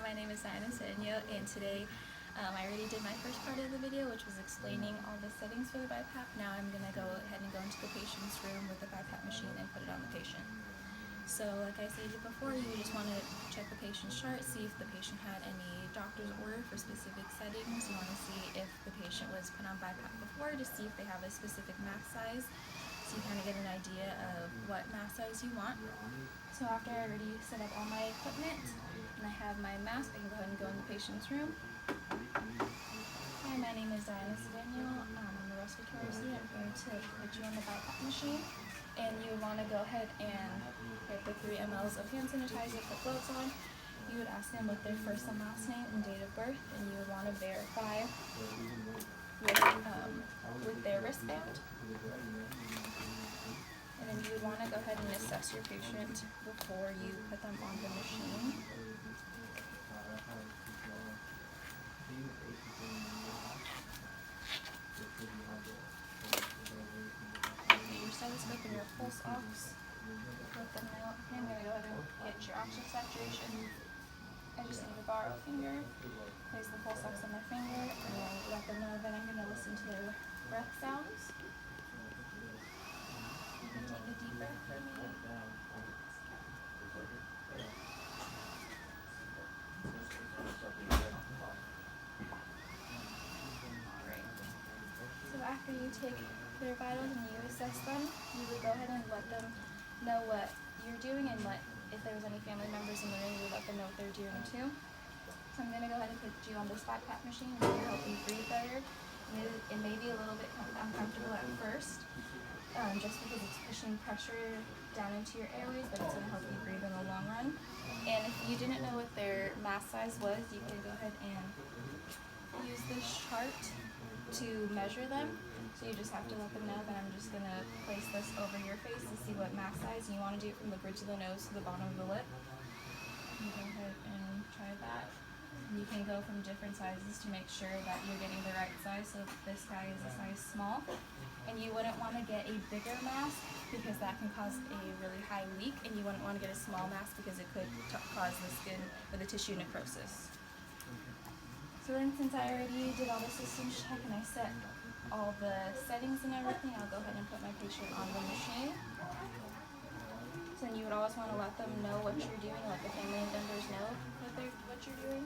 my name is and today I already did my first part of the video, which was explaining all the settings for the BiPAP. Now I'm going to go ahead and go into the patient's room with the BiPAP machine and put it on the patient. So like I stated before, you just want to check the patient's chart, see if the patient had any doctor's order for specific settings. You want to see if the patient was put on BiPAP before to see if they have a specific mask size, so you kind of get an idea of what mask size you want. So after I already set up all my equipment and I have my mask, I can go ahead and go in the patient's room. Hi, my name is Diana Daniel. I'm a respiratory resident. I'm here to put you on the BiPAP machine. And you would want to go ahead and get the 3 mLs of hand sanitizer, put gloves on. You would ask them what their first and last name and date of birth, and you would want to verify with their wristband. And then you would want to go ahead and assess your patient before you put them on the machine. Your stethoscope and your pulse ox. Let them know. Okay, I'm going to go ahead and get your oxygen saturation. I just need to borrow a finger. Place the pulse ox on my finger and then let them know that I'm going to listen to their breath sounds. You can take a deep breath for me. Alright. So after you take their vitals and you assess them, you would go ahead and let them know what you're doing, and if there was any family members in the room, you would let them know what they're doing too. So I'm going to go ahead and put you on this BiPAP machine to help you breathe better. It may be a little bit uncomfortable at first, just because it's pushing pressure down into your airways, but it's going to help you breathe in the long run. And if you didn't know what their mask size was, you can go ahead and use this chart to measure them. So you just have to let them know that I'm just going to place this over your face to see what mask size, and you want to do it from the bridge of the nose to the bottom of the lip. You go ahead and try that. You can go from different sizes to make sure that you're getting the right size. So this guy is a size small, and you wouldn't want to get a bigger mask because that can cause a really high leak, and you wouldn't want to get a small mask because it could cause the skin or the tissue necrosis. So then, since I already did all the systems check and I set all the settings and everything, I'll go ahead and put my patient on the machine. So then you would always want to let them know what you're doing, let the family members know what you're doing.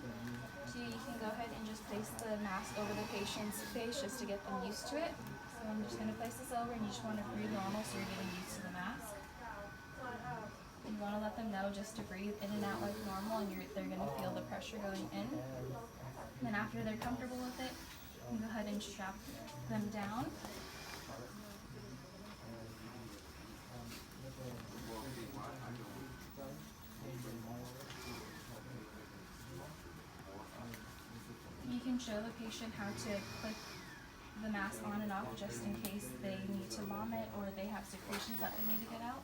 So you can go ahead and just place the mask over the patient's face just to get them used to it. So I'm just going to place this over, and you just want to breathe normal so you're getting used to the mask. You want to let them know just to breathe in and out like normal, and they're going to feel the pressure going in. And then after they're comfortable with it, you can go ahead and strap them down. You can show the patient how to put the mask on and off just in case they need to vomit or they have secretions that they need to get out.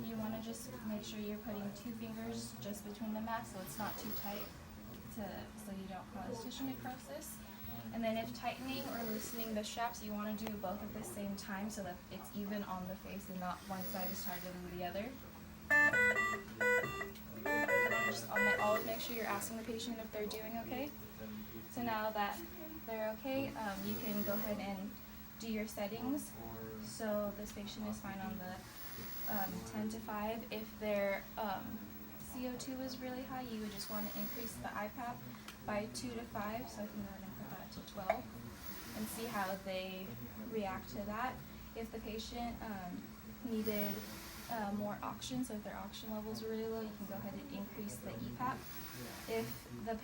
You want to just make sure you're putting 2 fingers just between the mask so it's not too tight so you don't cause tissue necrosis. And then if tightening or loosening the straps, you want to do both at the same time so that it's even on the face and not one side is tighter than the other. You want to just always make sure you're asking the patient if they're doing okay. So now that they're okay, you can go ahead and do your settings. So this patient is fine on the 10 to 5. If their CO2 is really high, you would just want to increase the IPAP by 2 to 5. So I can go ahead and put that to 12 and see how they react to that. If the patient needed more oxygen, so if their oxygen levels were really low, you can go ahead and increase the EPAP. If the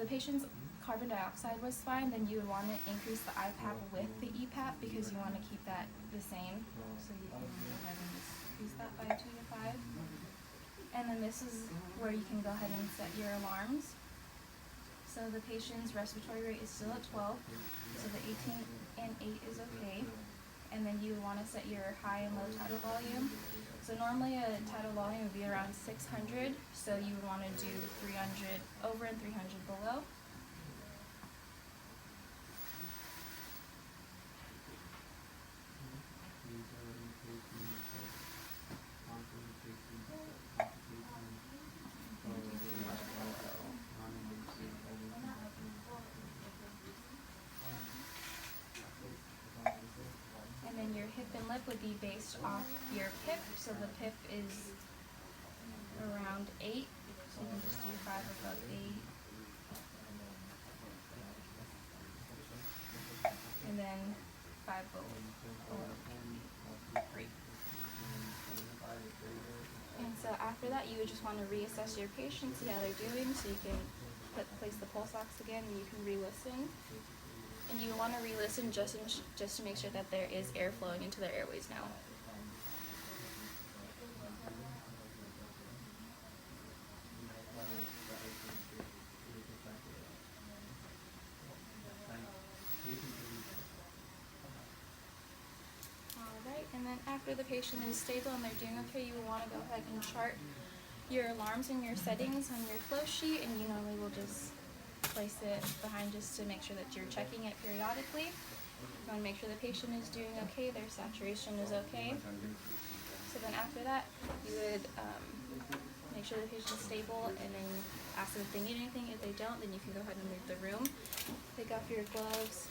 patient's carbon dioxide was fine, then you would want to increase the IPAP with the EPAP because you want to keep that the same. So you can go ahead and just increase that by 2 to 5. And then this is where you can go ahead and set your alarms. So the patient's respiratory rate is still at 12, so the 18 and 8 is okay. And then you want to set your high and low tidal volume. So normally a tidal volume would be around 600, so you would want to do 300 over and 300 below. hip and lip would be based off your PIP. So the PIP is around 8, so you can just do 5 above 8, and then 5 below 3. And so after that, you would just want to reassess your patient, see how they're doing, so you can place the pulse ox again, and you can re-listen. And you want to re-listen just to make sure that there is air flowing into their airways now. Alright, and then after the patient is stable and they're doing okay, you will want to go ahead and chart your alarms and your settings on your flow sheet, and you normally will just place it behind just to make sure that you're checking it periodically. You want to make sure the patient is doing okay, their saturation is okay. So then after that, you would make sure the patient is stable, and then ask them if they need anything. If they don't, then you can go ahead and leave the room. Take off your gloves,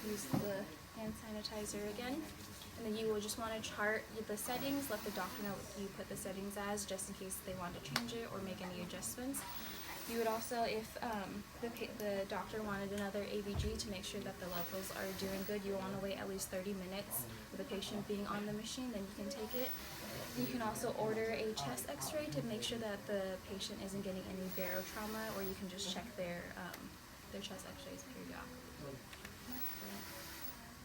use the hand sanitizer again, and then you will just want to chart the settings, let the doctor know what you put the settings as, just in case they want to change it or make any adjustments. You would also, if the doctor wanted another ABG to make sure that the levels are doing good, you want to wait at least 30 minutes with the patient being on the machine, then you can take it. You can also order a chest x-ray to make sure that the patient isn't getting any barotrauma, or you can just check their chest x-rays periodically.